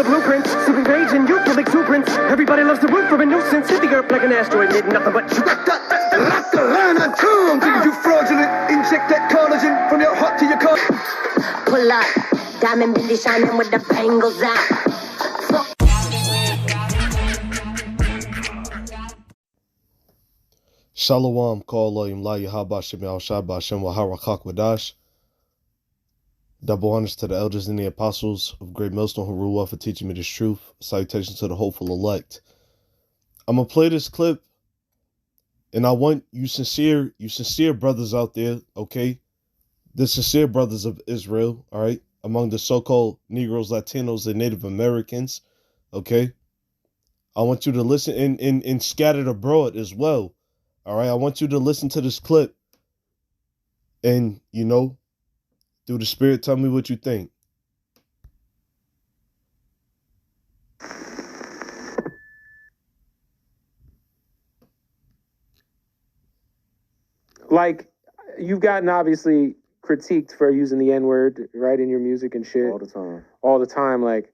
the blueprint. Sipping rage and youthful exuberance. Everybody loves to root for a nuisance. Hit the earth like an asteroid, needing nothing but you. Like the line I too. I'm thinking you fraudulent. Inject that collagen from your heart to your car. Pull up, diamond Billy shining with the bangles out. Shalom, Ka'alayim, La Yahabashim, Al Shabashim, Waharakak Wadash. Double honors to the elders and the apostles of Great Millstone who rule for teaching me this truth. Salutations to the hopeful elect. I'm going to play this clip, and I want you sincere brothers out there, okay? The sincere brothers of Israel, all right? Among the so-called Negroes, Latinos, and Native Americans, okay? I want you to listen and scattered abroad as well. All right, I want you to listen to this clip and, through the Spirit, tell me what you think. Like, you've gotten obviously critiqued for using the N-word, right, in your music and shit. All the time. Like,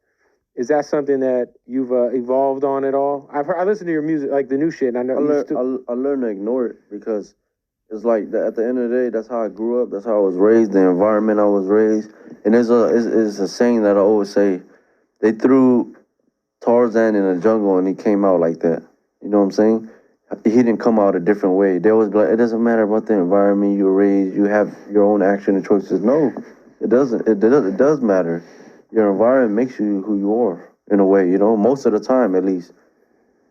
is that something that you've evolved on at all? I listened to your music, like the new shit, and I know I learned to ignore it because it's like at the end of the day, that's how I grew up, that's how I was raised, the environment I was raised. And there's a saying that I always say, they threw Tarzan in a jungle and he came out like that. You know what I'm saying? He didn't come out a different way. They always be like, it doesn't matter about the environment you were raised, you have your own action and choices. No, it doesn't. It does matter. Your environment makes you who you are, in a way, most of the time, at least.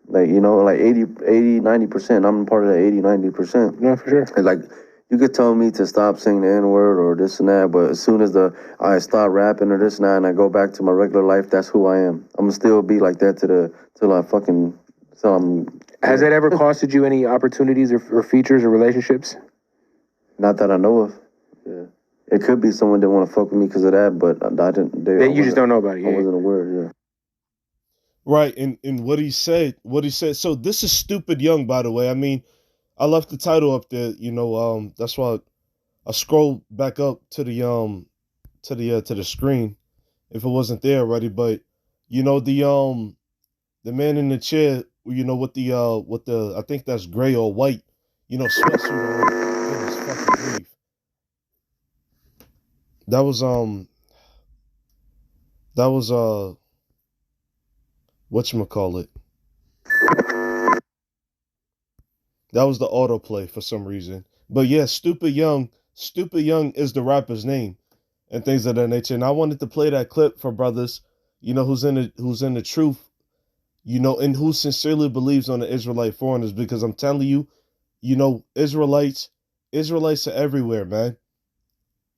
Like, like 80, 90%. I'm part of that 80, 90%. Yeah, for sure. And like, you could tell me to stop saying the N-word or this and that, but as soon as I stop rapping or this and that and I go back to my regular life, that's who I am. I'm gonna still be like that till I'm... Has that ever costed you any opportunities or features or relationships? Not that I know of, yeah. It could be someone that want to fuck with me because of that, but I didn't. You just don't know about it. Yeah. I wasn't aware. Yeah. Right, and what he said. So this is Stupid Young, by the way. I mean, I left the title up there. That's why I scrolled back up to the screen if it wasn't there already. But the man in the chair, with the I think that's gray or white, sweatsuit on. It was fucking brief. That was whatchamacallit. That was the autoplay for some reason. But yeah, Stupid Young is the rapper's name and things of that nature. And I wanted to play that clip for brothers, who's in the truth, and who sincerely believes on the Israelite foreigners, because I'm telling you, Israelites are everywhere, man.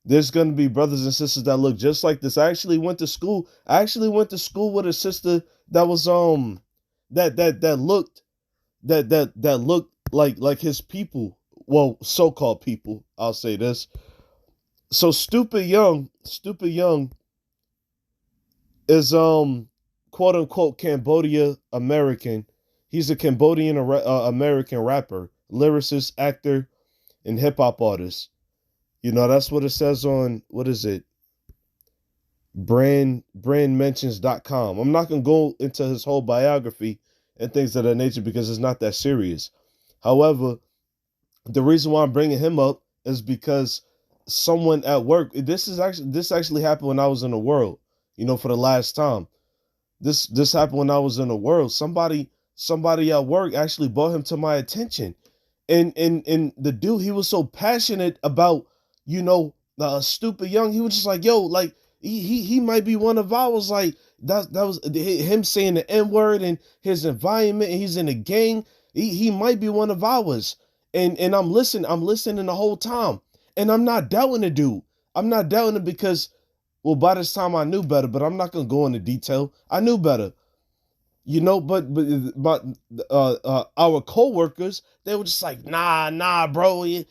There's going to be brothers and sisters that look just like this. I actually went to school with a sister that was that looked like his people. Well, so-called people, I'll say this. So Stupid Young is quote unquote Cambodia American. He's a Cambodian American rapper, lyricist, actor, and hip hop artist. That's what it says on, what is it? brandmentions.com. I'm not going to go into his whole biography and things of that nature because it's not that serious. However, the reason why I'm bringing him up is because someone at work, this actually happened when I was in the world, for the last time. This happened when I was in the world. Somebody at work actually brought him to my attention. And the dude, he was so passionate about, Stupid Young. He was just like, yo, like, he might be one of ours. Like, that was him saying the N-word and his environment, and he's in a gang. He might be one of ours. And I'm listening the whole time. And I'm not doubting the dude. I'm not doubting him because, well, by this time I knew better, but I'm not going to go into detail. I knew better. But our co-workers, they were just like, nah, bro. He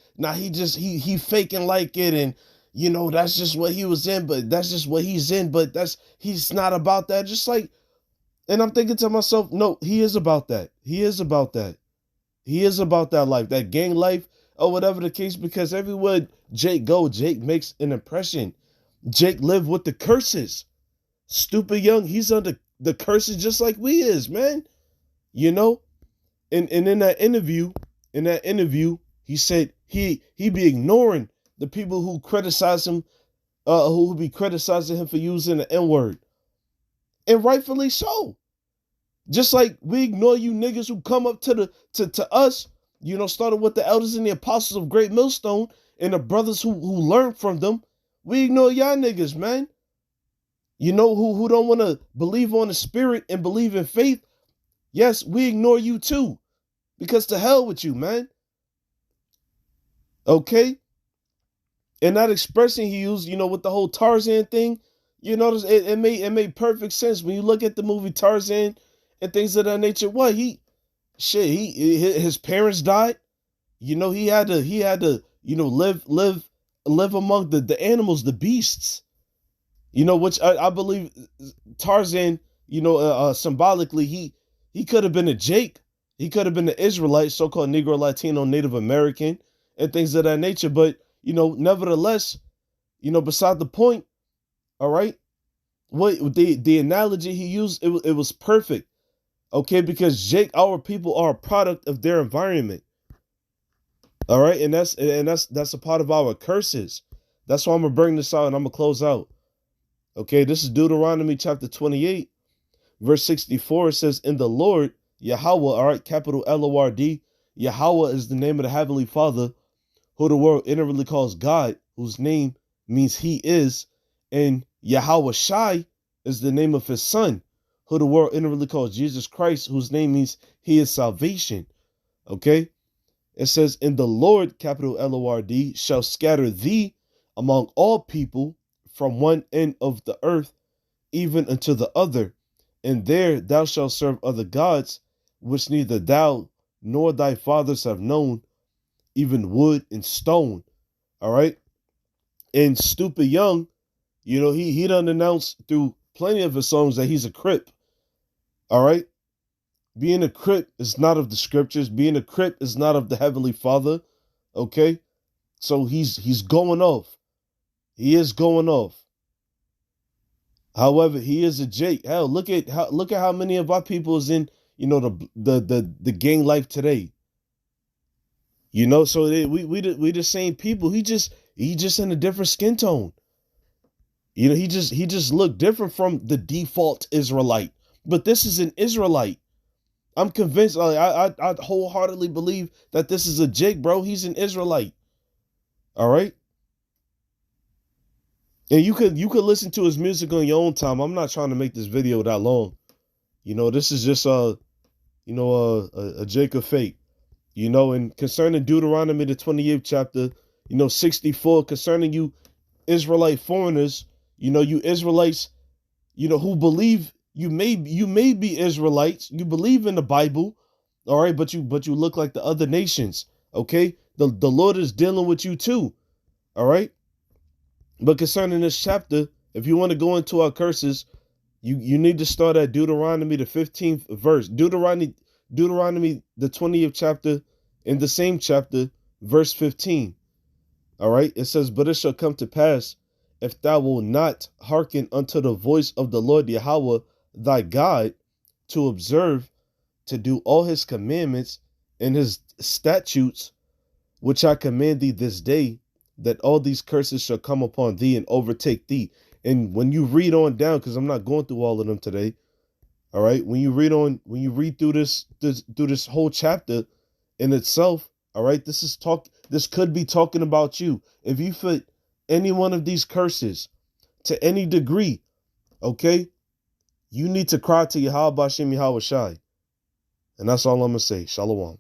faking like it. And, that's just what he was in, but that's just what he's in. But he's not about that. Just like, and I'm thinking to myself, no, he is about that. He is about that. He is about that life, that gang life or whatever the case, because everywhere Jake go, Jake makes an impression. Jake lived with the curses. Stupid Young, he's under the curses just like we is, man. You know? And in that interview, he said he be ignoring the people who criticize him, who be criticizing him for using the N-word. And rightfully so. Just like we ignore you niggas who come up to us, you know, started with the elders and the apostles of Great Millstone and the brothers who learned from them. We ignore y'all niggas, man. You know, who don't want to believe on the spirit and believe in faith. Yes, we ignore you too. Because to hell with you, man. Okay? And that expression he used, you know, with the whole Tarzan thing, you notice it made perfect sense when you look at the movie Tarzan and things of that nature. What his parents died. You know, he had to, you know, live among the animals, the beasts. You know, which I believe Tarzan, you know, symbolically, he could have been a Jake. He could have been an Israelite, so-called Negro, Latino, Native American, and things of that nature. But, you know, nevertheless, you know, beside the point, all right, what the analogy he used, it was perfect. Okay, because Jake, our people are a product of their environment. All right, and that's a part of our curses. That's why I'm gonna bring this out and I'm gonna close out. Okay, this is Deuteronomy chapter 28, verse 64. It says, "In the Lord Yahweh," all right, capital Lord, Yahweh is the name of the Heavenly Father, who the world inwardly calls God, whose name means He is, and Yahweh Shai is the name of His Son, who the world inwardly calls Jesus Christ, whose name means He is salvation. Okay? It says, "In the Lord, capital Lord, shall scatter thee among all people from one end of the earth even unto the other, and there thou shalt serve other gods, which neither thou nor thy fathers have known, even wood and stone." All right? And Stupid Young, you know, he done announced through plenty of his songs that he's a Crip. All right? Being a Crip is not of the scriptures. Being a Crip is not of the Heavenly Father. Okay? So he's going off. He is going off. However, he is a Jake. Hell, look at how many of our people is in, you know, the gang life today. You know, so we the same people. He just in a different skin tone. You know, he just looked different from the default Israelite. But this is an Israelite. I'm convinced. I wholeheartedly believe that this is a Jake, bro. He's an Israelite. All right. And you could listen to his music on your own time. I'm not trying to make this video that long. You know, this is just a Jacob fake. You know, and concerning Deuteronomy the 28th chapter, you know, 64, concerning you Israelite foreigners, you know, you Israelites, you know, who believe you may be Israelites, you believe in the Bible, all right, but you look like the other nations. Okay? The Lord is dealing with you too. All right? But concerning this chapter, if you want to go into our curses, you need to start at Deuteronomy the 15th verse. Deuteronomy the 20th chapter, in the same chapter, verse 15. All right? It says, "But it shall come to pass, if thou wilt not hearken unto the voice of the Lord Yahweh thy God, to observe, to do all his commandments and his statutes, which I command thee this day, that all these curses shall come upon thee and overtake thee." And when you read on down, because I'm not going through all of them today, all right, when you read through this whole chapter in itself, all right, this could be talking about you. If you fit any one of these curses to any degree, okay, you need to cry to Yahweh Bashem Yahweh Shai. And that's all I'm gonna say. Shalom.